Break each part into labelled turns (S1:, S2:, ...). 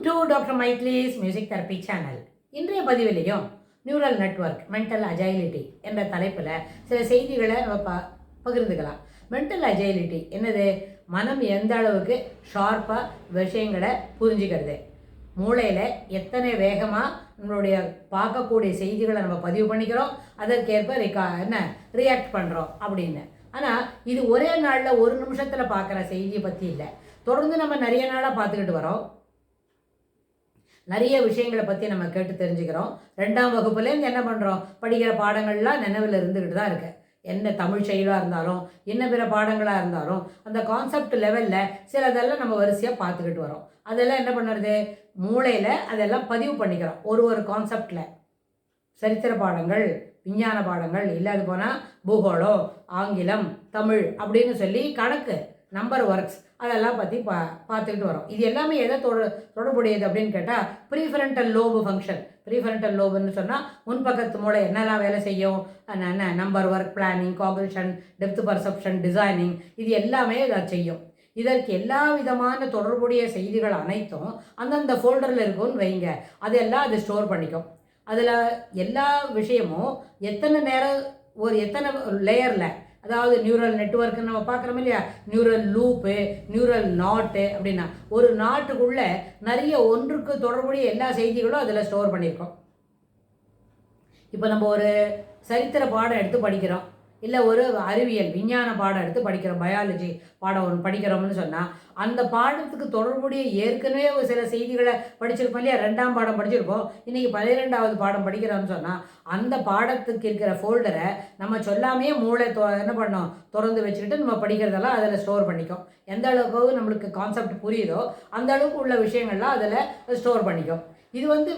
S1: To doctor மைத்லிஸ் music therapy channel. இன்றைய பதிவிலையும் நியூரல் நெட்வொர்க் மென்டல் அஜைலிட்டி என்ற தலைப்பில் சில செய்திகளை நம்ம பகிர்ந்துக்கலாம். மென்டல் அஜைலிட்டி என்னது? மனம் எந்த அளவுக்கு ஷார்ப்பாக விஷயங்களை புரிஞ்சுக்கிறது, மூளையில் எத்தனை வேகமாக நம்மளுடைய பார்க்கக்கூடிய செய்திகளை நம்ம பதிவு பண்ணிக்கிறோம், அதற்கேற்ப ரியாக்ட் பண்ணுறோம் அப்படின்னு. ஆனால் இது ஒரே நாளில் ஒரு நிமிஷத்தில் பார்க்குற செய்தியை பற்றி இல்லை. தொடர்ந்து நம்ம நிறைய நாளாக பார்த்துக்கிட்டு வரோம். நிறைய விஷயங்களை பற்றி நம்ம கேட்டு தெரிஞ்சுக்கிறோம். 2ஆம் வகுப்புலேருந்து என்ன பண்ணுறோம்? படிக்கிற பாடங்கள்லாம் நினைவில் இருந்துக்கிட்டு தான் இருக்குது. என்ன தமிழ் செயலாக இருந்தாலும் என்ன பிற பாடங்களாக இருந்தாலும் அந்த கான்செப்ட் லெவலில் சிலதெல்லாம் நம்ம வரிசையாக பார்த்துக்கிட்டு வரோம். அதெல்லாம் என்ன பண்ணுறது? மூளையில் அதெல்லாம் பதிவு பண்ணிக்கிறோம். ஒரு கான்செப்டில் சரித்திர பாடங்கள், விஞ்ஞான பாடங்கள், இல்லாது போனால் பூகோளம், ஆங்கிலம், தமிழ் அப்படின்னு சொல்லி கணக்கு, நம்பர் ஒர்க்ஸ் அதெல்லாம் பற்றி பார்த்துக்கிட்டு வரோம். இது எல்லாமே எதை தொடர்புடையது அப்படின்னு கேட்டால் ப்ரீஃபரண்டல் லோபு ஃபங்க்ஷன். ப்ரீஃபரண்டல் லோபுன்னு சொன்னால் முன்பக்கத்து மூளை என்னெல்லாம் வேலை செய்யும், number work, planning, cognition, depth perception, designing, இது எல்லாமே அதை செய்யும். இதற்கு எல்லா விதமான தொடர்புடைய செய்திகள் அனைத்தும் அந்தந்த ஃபோல்டரில் இருக்கும்னு வைங்க. அதெல்லாம் அது ஸ்டோர் பண்ணிக்கும். அதில் எல்லா விஷயமும் எத்தனை நேரம் எத்தனை லேயரில், அதாவது நியூரல் நெட்வொர்க்குன்னு நம்ம பார்க்குறோம் இல்லையா, நியூரல் லூப்பு, நியூரல் நாட்டு அப்படின்னா ஒரு நாட்டுக்குள்ளே நிறைய ஒன்றுக்கு தொடர்புடைய எல்லா செய்திகளும் அதில் ஸ்டோர் பண்ணியிருக்கோம். இப்போ நம்ம ஒரு சரித்திர பாடம் எடுத்து படிக்கிறோம், இல்லை ஒரு அறிவியல் விஞ்ஞான பாடம் எடுத்து படிக்கிறோம், பயாலஜி பாடம் ஒன்று படிக்கிறோம்னு சொன்னால் அந்த பாடத்துக்கு தொடர்புடைய ஏற்கனவே ஒரு சில செய்திகளை படிச்சிருப்போம் இல்லையா. 2ஆம் பாடம் படிச்சிருப்போம், இன்றைக்கி 12ஆவது பாடம் படிக்கிறோம்னு சொன்னால் அந்த பாடத்துக்கு இருக்கிற ஃபோல்டரை நம்ம சொல்லாமையே மூளை என்ன பண்ணோம், திறந்து வச்சுக்கிட்டு நம்ம படிக்கிறதெல்லாம் அதில் ஸ்டோர் பண்ணிக்கும். எந்த அளவுக்கு நம்மளுக்கு கான்செப்ட் புரியுதோ அந்த அளவுக்கு உள்ள விஷயங்கள்லாம் அதில் ஸ்டோர் பண்ணிக்கும். இது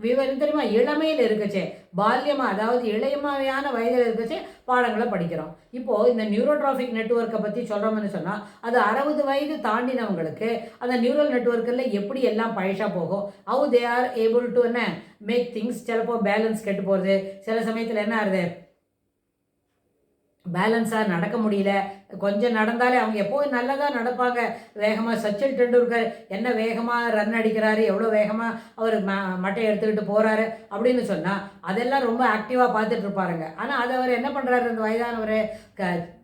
S1: விவரம் தெரியுமா, இளமையில் இருக்குச்சே, பால்யமாக அதாவது இளையமையான வயதில் இருக்குச்சே பாடங்களை படிக்கிறோம். இப்போது இந்த நியூரோட்ராஃபிக் நெட்வொர்க்கை பற்றி சொல்கிறோம்னு சொன்னால் அது 60 வயது தாண்டினவங்களுக்கு அந்த நியூரல் நெட்வொர்க்கில் எப்படி எல்லாம் பழசாக போகும், how they are able to make things. சிலப்போ பேலன்ஸ் கெட்டு போகிறது, சில சமயத்தில் என்ன ஆகுது, பேலன்ஸாக நடக்க முடியல. கொஞ்சம் நடந்தாலே அவங்க எப்போவும் நல்லதாக நடப்பாங்க, வேகமாக. சச்சின் டெண்டுல்கர் என்ன வேகமாக ரன் அடிக்கிறாரு, எவ்வளோ வேகமாக அவர் மட்டையை எடுத்துக்கிட்டு போகிறாரு அப்படின்னு சொன்னால் அதெல்லாம் ரொம்ப ஆக்டிவாக பார்த்துட்டு இருப்பாருங்க. ஆனால் அதை அவர் என்ன பண்ணுறாரு, அந்த வயதானவர்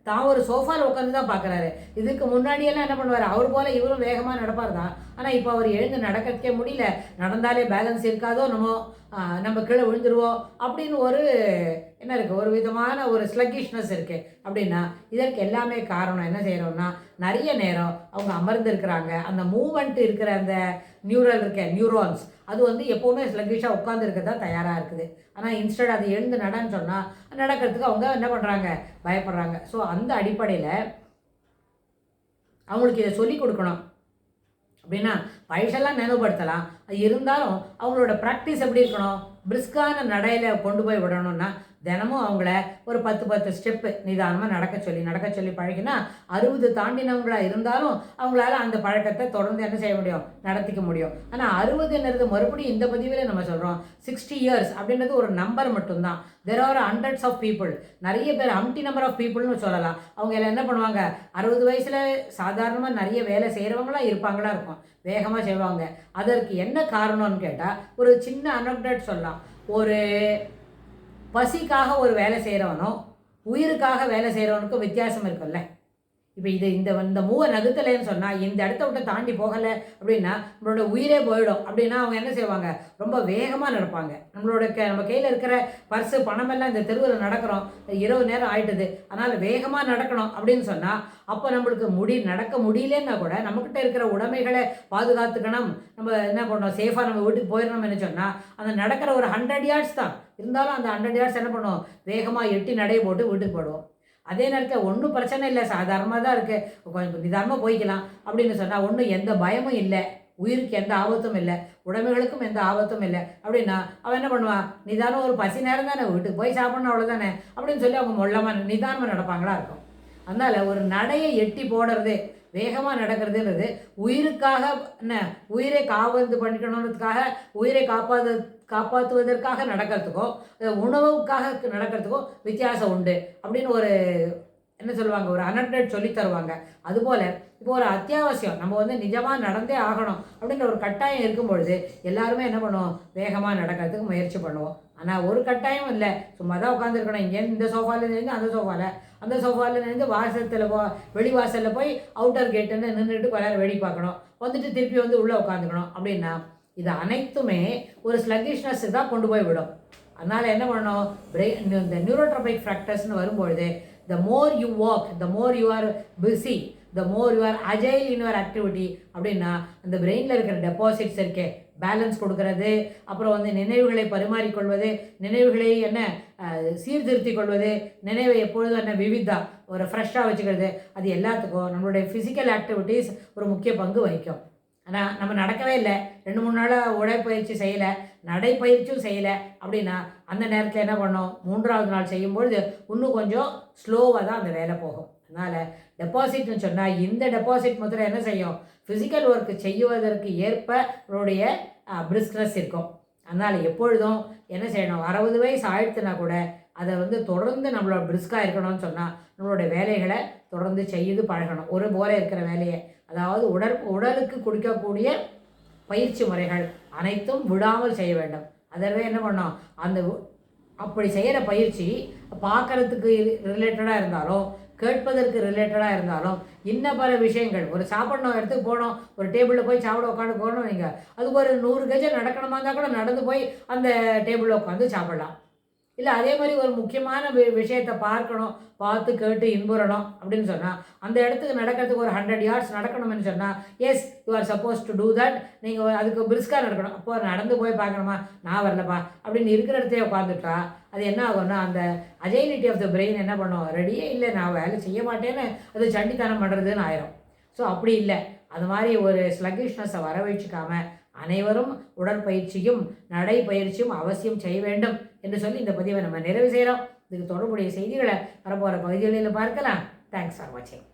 S1: தான் ஒரு சோஃபாவில் உட்காந்து தான் பார்க்குறாரு. இதுக்கு முன்னாடியெல்லாம் என்ன பண்ணுவார், அவர் போல் இவரும் வேகமாக நடப்பார் தான். ஆனால் இப்போ அவர் எழுந்து நடக்கிறதுக்கே முடியல, நடந்தாலே பேலன்ஸ் இருக்காதோ நம்ம கீழே விழுந்துருவோம் அப்படின்னு ஒரு என்ன இருக்குது, ஒரு விதமான ஒரு ஸ்லக்கிஷ்னஸ் இருக்குது. அப்படின்னா இதற்கு எல்லாமே காரணம் என்ன செய்கிறோம்னா, நிறைய நேரம் அவங்க அமர்ந்துருக்கிறாங்க. அந்த மூமெண்ட் இருக்கிற அந்த நியூரான்ஸ் அது எப்போவுமே ஸ்லக்கிஷாக உட்காந்துருக்க தான் தயாராக இருக்குது. ஆனால் இன்ஸ்டட் அது எழுந்து நடன்னு சொன்னால் நடக்கிறதுக்கு அவங்க என்ன பண்ணுறாங்க, பயப்படுறாங்க. ஸோ அந்த அடிப்படையில் அவங்களுக்கு இதை சொல்லிக் கொடுக்கணும். அப்படின்னா பழசெல்லாம் நினைவுபடுத்தலாம், அது இருந்தாலும் அவங்களோட ப்ராக்டிஸ் எப்படி இருக்கணும், பிரிஸ்கான நடையில் கொண்டு போய் விடணும்னா தினமும் அவங்கள ஒரு 10 ஸ்டெப்பு நிதானமாக நடக்க சொல்லி பழகினா 60 தாண்டினவங்களாக இருந்தாலும் அவங்களால அந்த பழக்கத்தை தொடர்ந்து என்ன செய்ய முடியும், நடத்திக்க முடியும். ஆனால் 60ன்றது மறுபடியும் இந்த பதிவில் நம்ம சொல்கிறோம் 60 இயர்ஸ் அப்படின்றது ஒரு நம்பர் மட்டும்தான். There are hundreds of people, நிறைய பேர் அம்டி நம்பர் ஆஃப் பீப்புள்னு சொல்லலாம். அவங்க எல்லாம் என்ன பண்ணுவாங்க, 60 வயசில் சாதாரணமாக நிறைய வேலை செய்கிறவங்களாம் இருப்பாங்களா இருக்கும், வேகமாக செய்வாங்க. அதற்கு என்ன காரணம்னு கேட்டால் ஒரு சின்ன அனெக்டோட் சொல்லலாம். ஒரு பசிக்காக ஒரு வேலை செய்கிறவனோ உயிருக்காக வேலை செய்கிறவனுக்கும் வித்தியாசம் இருக்குல்ல. இப்போ இந்த மூவை நகுத்தலைன்னு சொன்னால் இந்த இடத்த விட்டு தாண்டி போகலை அப்படின்னா நம்மளோட உயிரே போயிடும். அப்படின்னா அவங்க என்ன செய்வாங்க, ரொம்ப வேகமாக நடப்பாங்க. நம்ம கையில் இருக்கிற பர்ஸு பணமெல்லாம் இந்த தெருவில் நடக்கிறோம், இரவு நேரம் ஆயிட்டுது, அதனால் வேகமாக நடக்கணும் அப்படின்னு சொன்னால் அப்போ நம்மளுக்கு நடக்க முடியலன்னா கூட நம்மக்கிட்ட இருக்கிற உடைமைகளை பாதுகாத்துக்கணும், நம்ம என்ன பண்ணோம், சேஃபாக நம்ம வீட்டுக்கு போயிடணும்னு சொன்னால் அந்த நடக்கிற ஒரு 100 yards தான் இருந்தாலும் அந்த 100 yards என்ன பண்ணுவோம், வேகமாக எட்டி நடை போட்டு வீட்டுக்கு போடுவோம். அதே நேரத்தில் ஒன்றும் பிரச்சனை இல்லை, சாதாரணமாக தான் இருக்குது, கொஞ்சம் நிதானமாக போய்க்கலாம் அப்படின்னு சொன்னால் ஒன்றும் எந்த பயமும் இல்லை, உயிருக்கு எந்த ஆபத்தும் இல்லை, உடைமைகளுக்கும் எந்த ஆபத்தும் இல்லை அப்படின்னா அவன் என்ன பண்ணுவான், நிதானம் ஒரு பசி நேரம் தானே, வீட்டுக்கு போய் சாப்பிட்ணும் அவ்வளோதானே அப்படின்னு சொல்லி அவங்க மொல்லமாக நிதானமாக நடப்பாங்களா இருக்கும். அதனால் ஒரு நடையை எட்டி போடுறது, வேகமாக நடக்கிறதுன்றது உயிருக்காக உயிரை காவந்து பண்ணிக்கணுன்றதுக்காக, உயிரை காப்பாற்றுவதற்காக நடக்கிறதுக்கோ உணவுக்காக நடக்கிறதுக்கோ வித்தியாசம் உண்டு அப்படின்னு ஒரு என்ன சொல்லுவாங்க, ஒரு அனெக்டோட் சொல்லி தருவாங்க. அதுபோல் இப்போ ஒரு அத்தியாவசியம் நம்ம வந்து நிஜமாக நடந்தே ஆகணும் அப்படின்ற ஒரு கட்டாயம் இருக்கும் பொழுது எல்லாருமே என்ன பண்ணுவோம், வேகமாக நடக்கிறதுக்கு முயற்சி பண்ணுவோம். ஆனால் ஒரு கட்டாயம் இல்லை, சும்மா தான் உட்காந்துருக்கணும். இங்கேருந்து இந்த சோஃபாலேருந்து அந்த சோஃபாவில், அந்த சோஃபாலேருந்து வாசத்தில் வெளி வாசலில் போய் அவுட்டர் கேட்டுன்னு நின்றுட்டு கொஞ்ச நேரம் வேடி பார்க்கணும், வந்துட்டு திருப்பி வந்து உள்ளே உட்காந்துக்கணும் அப்படின்னா இது அனைத்துமே ஒரு ஸ்லக்கிஷ்னஸ் தான் கொண்டு போய் விடும். அதனால் என்ன பண்ணணும், இந்த நியூரோட்ரோபிக் ஃபேக்டர்ஸ்னு வரும்பொழுது the more you walk, the more you are busy, the more you are agile in your activity அப்படின்னா அந்த பிரெயினில் இருக்கிற டெபாசிட்ஸ் இருக்கே, பேலன்ஸ் கொடுக்கறது, அப்புறம் வந்து நினைவுகளை பரிமாறிக்கொள்வது, நினைவுகளை என்ன சீர்திருத்தி கொள்வது, நினைவை எப்பொழுதும் என்ன விவிதா ஒரு ஃப்ரெஷ்ஷாக வச்சுக்கிறது, அது எல்லாத்துக்கும் நம்மளுடைய ஃபிசிக்கல் ஆக்டிவிட்டீஸ் ஒரு முக்கிய பங்கு வகிக்கும். ஆனால் நம்ம நடக்கவே இல்லை, 2-3 நாளாக உடற்பயிற்சி செய்யலை, நடைப்பயிற்சியும் செய்யலை அப்படின்னா அந்த நேரத்தில் என்ன பண்ணோம், 3ஆவது நாள் செய்யும்பொழுது இன்னும் கொஞ்சம் ஸ்லோவாக தான் அந்த வேலை போகும். அதனால் டெபாசிட்னு சொன்னால் இந்த டெபாசிட் முதல்ல என்ன செய்யும், ஃபிசிக்கல் ஒர்க்கு செய்வதற்கு ஏற்ப நம்மளுடைய பிரிஸ்க்னஸ் இருக்கும். அதனால் எப்பொழுதும் என்ன செய்யணும், 60 வயசு ஆயிடுத்துனா கூட அதை வந்து தொடர்ந்து நம்மளோட பிரிஸ்காக இருக்கணும்னு சொன்னால் நம்மளுடைய வேலைகளை தொடர்ந்து செய்து பழகணும். ஒரு போல இருக்கிற வேலையை, அதாவது உடலுக்கு கொடுக்கக்கூடிய பயிற்சி முறைகள் அனைத்தும் விடாமல் செய்ய வேண்டும். அதவே என்ன பண்ணோம், அந்த அப்படி செய்கிற பயிற்சி பார்க்குறதுக்கு ரிலேட்டடாக இருந்தாலும் கேட்பதற்கு ரிலேட்டடாக இருந்தாலும் இன்ன பல விஷயங்கள், ஒரு சாப்பிடணும் இடத்துக்கு போனோம், ஒரு டேபிளில் போய் சாப்பிட உட்காந்து போகணும், நீங்கள் அதுக்கு ஒரு 100 கஜம் நடக்கணுமா இருந்தால் கூட நடந்து போய் அந்த டேபிளில் உட்காந்து சாப்பிடலாம். இல்லை அதே மாதிரி ஒரு முக்கியமான விஷயத்தை பார்க்கணும், பார்த்து கேட்டு இன்புறணும் அப்படின்னு சொன்னால் அந்த இடத்துக்கு நடக்கிறதுக்கு ஒரு 100 yards நடக்கணும்னு சொன்னால் as you are supposed to do that, நீங்கள் அதுக்கு பிரிஸ்காக நடக்கணும். அப்போ நடந்து போய் பார்க்கணுமா, நான் வரலப்பா அப்படின்னு இருக்கிற இடத்தையே உட்காந்துட்டா அது என்ன ஆகும்னா அந்த அஜைலிட்டி ஆஃப் த பிரெயின் என்ன பண்ணும், ரெடியே இல்லை நான் வேலை செய்ய மாட்டேன்னு அது சண்டித்தனம் பண்ணுறதுன்னு ஆயிரும். ஸோ அப்படி இல்லை, அது மாதிரி ஒரு ஸ்லக்கிஷ்னஸை வர வச்சுக்காம அனைவரும் உடற்பயிற்சியும் நடைப்பயிற்சியும் அவசியம் செய்ய வேண்டும் என்று சொல்லி இந்த பதிவை நம்ம நிறைவு செய்கிறோம். இதுக்கு தொடர்புடைய செய்திகளை வரப்போகிற பகுதிகளில் பார்க்கலாம். தேங்க்ஸ் ஃபார் வாட்சிங்.